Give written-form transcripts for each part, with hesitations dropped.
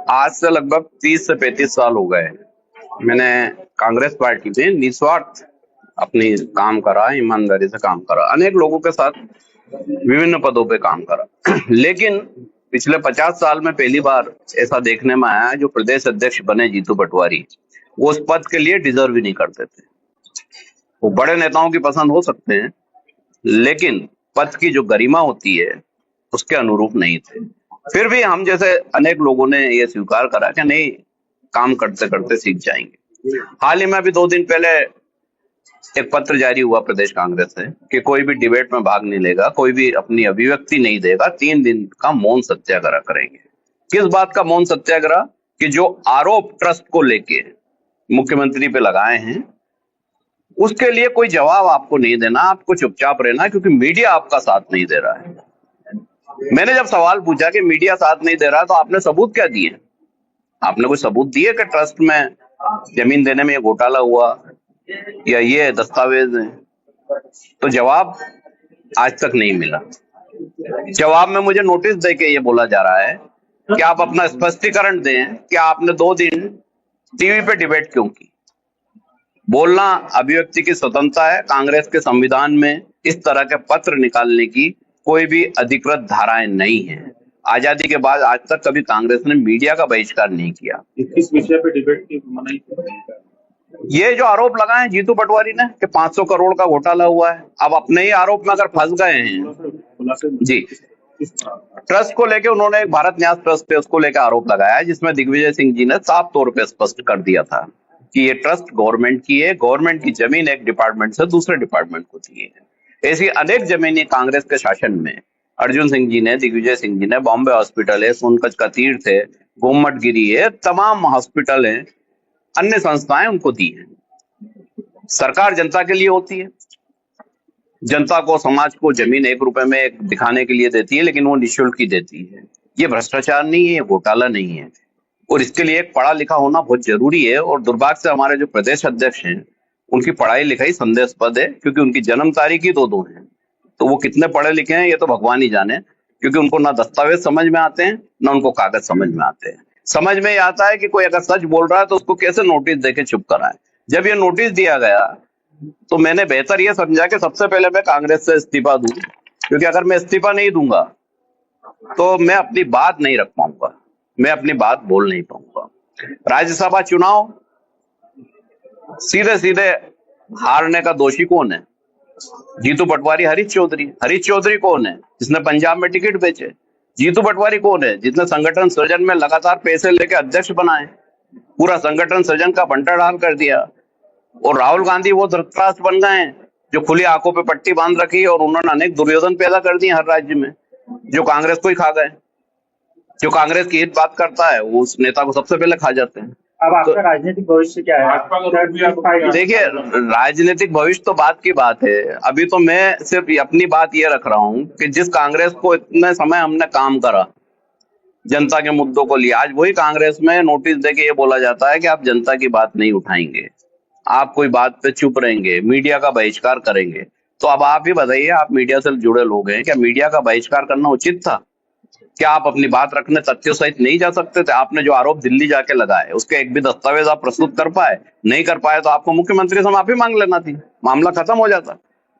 आज से लगभग 30 से 35 साल हो गए मैंने कांग्रेस पार्टी में निस्वार्थ अपनी काम करा, ईमानदारी से काम करा, अनेक लोगों के साथ विभिन्न पदों पे काम करा। लेकिन पिछले 50 साल में पहली बार ऐसा देखने में आया जो प्रदेश अध्यक्ष बने जीतू पटवारी, वो उस पद के लिए डिजर्व ही नहीं करते थे। वो बड़े नेताओं की पसंद हो सकते हैं, लेकिन पद की जो गरिमा होती है उसके अनुरूप नहीं थे। फिर भी हम जैसे अनेक लोगों ने ये स्वीकार करा कि नहीं, काम करते करते सीख जाएंगे। हाल ही में अभी 2 दिन पहले एक पत्र जारी हुआ प्रदेश कांग्रेस से कि कोई भी डिबेट में भाग नहीं लेगा, कोई भी अपनी अभिव्यक्ति नहीं देगा, 3 दिन का मौन सत्याग्रह करेंगे। किस बात का मौन सत्याग्रह? कि जो आरोप ट्रस्ट को लेके मुख्यमंत्री पे लगाए हैं उसके लिए कोई जवाब आपको नहीं देना, आपको चुपचाप रहना, क्योंकि मीडिया आपका साथ नहीं दे रहा है। मैंने जब सवाल पूछा कि मीडिया साथ नहीं दे रहा तो आपने सबूत क्या दिए? आपने कोई सबूत दिए कि ट्रस्ट में जमीन देने में ये घोटाला हुआ या ये दस्तावेज है? तो जवाब आज तक नहीं मिला। जवाब में मुझे नोटिस दे के ये बोला जा रहा है कि आप अपना स्पष्टीकरण दें कि आपने 2 दिन टीवी पे डिबेट क्यों की। बोलना अभिव्यक्ति की स्वतंत्रता है। कांग्रेस के संविधान में इस तरह के पत्र निकालने की कोई भी अधिकृत धाराएं नहीं है। आजादी के बाद आज तक कभी कांग्रेस ने मीडिया का बहिष्कार नहीं किया। किस विषय पे डिबेट की मनाही? ये जो आरोप लगाए हैं जीतू पटवारी ने कि 500 करोड़ का घोटाला हुआ है, अब अपने ही आरोप में अगर फंस गए हैं जी। ट्रस्ट को लेके उन्होंने एक भारत न्यास ट्रस्ट पे उसको लेकर आरोप लगाया है, जिसमें दिग्विजय सिंह जी ने साफ तौर पे स्पष्ट कर दिया था कि ये ट्रस्ट गवर्नमेंट की है, गवर्नमेंट की जमीन एक डिपार्टमेंट से दूसरे डिपार्टमेंट को दी है। ऐसी अनेक जमीनें कांग्रेस के शासन में अर्जुन सिंह जी ने, दिग्विजय सिंह जी ने, बॉम्बे हॉस्पिटल है, सोनकच का तीर्थ है, गोमटगिरी है, तमाम हॉस्पिटल है, अन्य संस्थाएं उनको दी है। सरकार जनता के लिए होती है, जनता को, समाज को जमीन 1 रुपए में दिखाने के लिए देती है, लेकिन वो निःशुल्क ही देती है। ये भ्रष्टाचार नहीं है, ये घोटाला नहीं है, और इसके लिए एक पढ़ा लिखा होना बहुत जरूरी है। और दुर्भाग्य से हमारे जो प्रदेश अध्यक्ष हैं उनकी पढ़ाई लिखाई संदेहास्पद है, क्योंकि उनकी जन्म तारीख ही 2-2 है। तो वो कितने पढ़े लिखे हैं ये तो भगवान ही जाने, क्योंकि उनको ना दस्तावेज समझ में आते हैं ना उनको कागज समझ में आते हैं। समझ में आता है कि कोई अगर सच बोल रहा है तो उसको कैसे नोटिस देके चुप कराए। जब ये नोटिस दिया गया तो मैंने बेहतर ये समझा कि सबसे पहले मैं कांग्रेस से इस्तीफा दूं, क्योंकि अगर मैं इस्तीफा नहीं दूंगा तो मैं अपनी बात नहीं रख पाऊंगा, मैं अपनी बात बोल नहीं पाऊंगा। राज्यसभा चुनाव सीधे सीधे हारने का दोषी कौन है? जीतू पटवारी, हरीश चौधरी। हरीश चौधरी कौन है? जिसने पंजाब में टिकट बेचे। जीतू पटवारी कौन है? जिसने संगठन सृजन में लगातार पैसे लेके अध्यक्ष बनाए, पूरा संगठन सृजन का बंटाढाल कर दिया। और राहुल गांधी वो धृतराष्ट्र बन गए हैं जो खुली आंखों पे पट्टी बांध रखी, और उन्होंने अनेक दुर्योधन पैदा कर दिए हर राज्य में, जो कांग्रेस को ही खा गए। जो कांग्रेस की हित बात करता है वो उस नेता को सबसे पहले खा जाते हैं। अब आपका राजनीतिक भविष्य क्या है? देखिए, राजनीतिक भविष्य तो बात की बात है। अभी तो मैं सिर्फ अपनी बात ये रख रहा हूँ कि जिस कांग्रेस को इतने समय हमने काम करा जनता के मुद्दों को लिया, आज वही कांग्रेस में नोटिस देके ये बोला जाता है कि आप जनता की बात नहीं उठाएंगे, आप कोई बात पे चुप रहेंगे, मीडिया का बहिष्कार करेंगे। तो अब आप ही बताइए, आप मीडिया से जुड़े लोग हैं, क्या मीडिया का बहिष्कार करना उचित था? क्या आप अपनी बात रखने तथ्यों सहित नहीं जा सकते थे? आपने जो आरोप दिल्ली जाके लगाए उसके एक भी दस्तावेज आप प्रस्तुत कर पाए? नहीं कर पाए तो आपको मुख्यमंत्री से माफी मांग लेना थी, मामला खत्म हो जाता।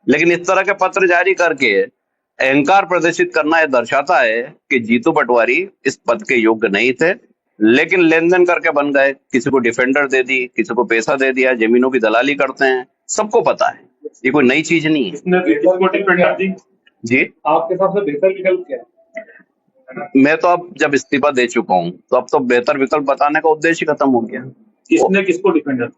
लेकिन इस तरह के पत्र जारी करके अहंकार प्रदर्शित करना यह दर्शाता है कि जीतू पटवारी इस पद के योग्य नहीं थे, लेकिन लेन देन करके बन गए। किसी को डिफेंडर दे दी, किसी को पैसा दे दिया, जमीनों की दलाली करते हैं, सबको पता है, ये कोई नई चीज नहीं है। जी, आपके हिसाब से बेहतर विकल्प क्या है? मैं तो अब जब इस्तीफा दे चुका हूँ तो अब तो बेहतर विकल्प बताने का उद्देश्य ही खत्म हो गया। किसने किसको डिफेंडर?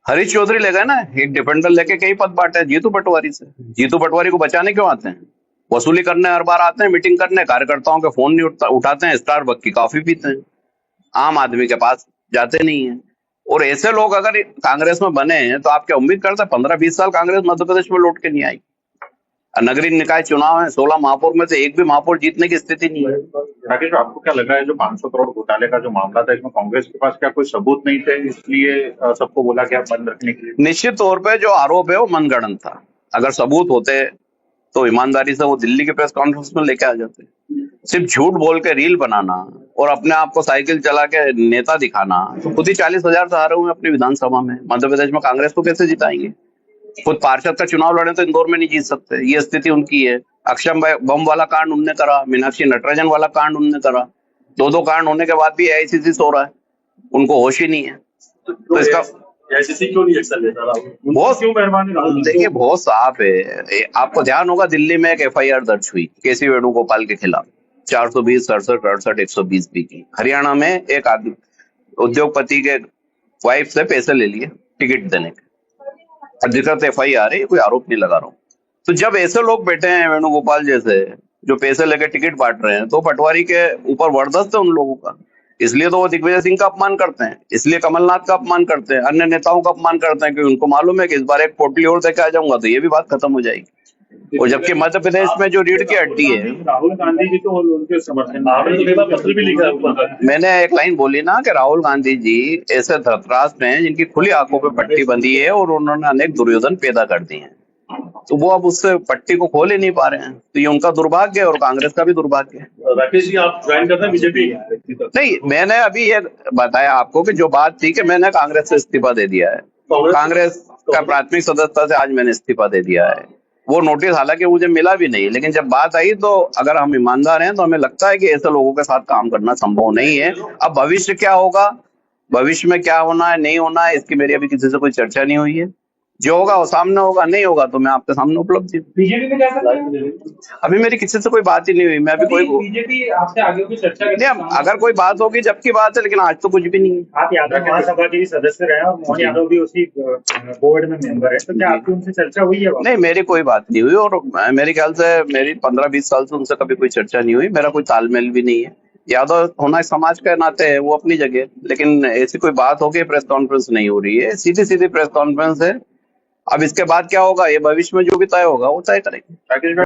हरीश चौधरी ले गए ना, एक डिफेंडर लेके कई पद बांटे जीतू पटवारी से। जीतू पटवारी को बचाने क्यों आते हैं? वसूली करने हर बार आते हैं, मीटिंग करने, कार्यकर्ताओं के फोन नहीं उठाते हैं, स्टारबक्स की कॉफी पीते हैं, आम आदमी के पास जाते नहीं है। और ऐसे लोग अगर कांग्रेस में बने हैं तो आप क्या उम्मीद करते हैं 15-20 साल कांग्रेस मध्य प्रदेश में लौट के नहीं आई? नगरीय निकाय चुनाव है, 16 महापौर में से एक भी महापौर जीतने की स्थिति नहीं है। राकेश, आपको क्या लग रहा है जो 500 करोड़ घोटाले का जो मामला था, इसमें कांग्रेस के पास क्या कोई सबूत नहीं थे, इसलिए सबको बोला गया बंद रखने के लिए? निश्चित तौर पे जो आरोप है वो मनगढ़ंत था। अगर सबूत होते तो ईमानदारी से वो दिल्ली के प्रेस कॉन्फ्रेंस में लेके आ जाते। सिर्फ झूठ बोल के रील बनाना, और अपने आप को साइकिल चला के नेता दिखाना, तो खुद ही 40,000 से हारे हुए अपनी विधानसभा में। मध्य प्रदेश में कांग्रेस को कैसे जिताएंगे? खुद पार्षद का चुनाव लड़े तो इंदौर में नहीं जीत सकते, ये स्थिति उनकी है। अक्षम बम वाला कांड उनने करा, मीनाक्षी नटराजन वाला कांड उनने करा, दो कांड होने के बाद भी एआईसीसी सो रहा है, उनको होश ही नहीं है। तो इसका एआईसीसी क्यों नहीं एक्शन लेता रहा? बहुत क्यों मेहरबानी राहुल? देखिए बहुत साफ है। आपको ध्यान होगा दिल्ली में एक एफआईआर दर्ज हुई केसी वेणुगोपाल के खिलाफ, 420, 67, 68, 120 बी की। हरियाणा में एक आदमी उद्योगपति के वाइफ से पैसे ले लिए टिकट देने के, अधिकृत एफआईआर है, ये कोई आरोप नहीं लगा रहा हूँ। तो जब ऐसे लोग बैठे हैं वेणुगोपाल जैसे जो पैसे लेके टिकट बांट रहे हैं, तो पटवारी के ऊपर वर्चस्व है उन लोगों का, इसलिए तो वो दिग्विजय सिंह का अपमान करते हैं, इसलिए कमलनाथ का अपमान करते हैं, अन्य नेताओं का अपमान करते हैं, क्योंकि उनको मालूम है कि इस बार एक पोटली और देके आ जाऊंगा तो ये भी बात खत्म हो जाएगी। और जबकि मध्य प्रदेश में जो रीढ़ की हड्डी है, राहुल गांधी जी तो उनके समर्थन आपने तो कई बार पत्र भी लिखा है ऊपर। मैंने एक लाइन बोली ना कि राहुल गांधी जी ऐसे धृतराष्ट्र हैं जिनकी खुली आंखों पे पट्टी बंधी है और उन्होंने अनेक दुर्योधन पैदा कर दिए हैं, तो वो अब उससे पट्टी को खोल ही नहीं पा रहे हैं। तो ये उनका दुर्भाग्य है और कांग्रेस का भी दुर्भाग्य है। राकेश जी, आप ज्वाइन करते हैं बीजेपी? नहीं, मैंने अभी ये बताया आपको कि जो बात थी कि मैंने कांग्रेस से इस्तीफा दे दिया है, कांग्रेस का प्राथमिक सदस्यता से आज मैंने इस्तीफा दे दिया है। वो नोटिस हालांकि मुझे मिला भी नहीं, लेकिन जब बात आई तो अगर हम ईमानदार हैं तो हमें लगता है कि ऐसे लोगों के साथ काम करना संभव नहीं है। अब भविष्य क्या होगा, भविष्य में क्या होना है नहीं होना है, इसकी मेरी अभी किसी से कोई चर्चा नहीं हुई है। जो होगा वो सामने होगा, नहीं होगा तो मैं आपके सामने उपलब्ध हूँ। बीजेपी में क्या कर रहे हैं? अभी मेरी किसी से कोई बात ही नहीं हुई, मैं अभी कोई बीजेपी आपसे आगे की चर्चा नहीं, अगर कोई बात होगी जब की बात है, लेकिन आज तो कुछ भी नहीं है। आप यादव महासभा के भी सदस्य रहे और मोहन यादव भी उसी बोर्ड में मेंबर है, तो क्या आपकी उनसे चर्चा हुई है? नहीं, मेरी कोई बात नहीं हुई और मेरे ख्याल से मेरी 15-20 साल से उनसे कभी कोई चर्चा नहीं हुई, मेरा कोई तालमेल भी नहीं है। यादव होना समाज के नाते है, वो अपनी जगह, लेकिन ऐसी कोई बात हो गई प्रेस कॉन्फ्रेंस नहीं हो रही है, सीधी सीधी प्रेस कॉन्फ्रेंस है। अब इसके बाद क्या होगा ये भविष्य में जो भी तय होगा वो तय करेंगे।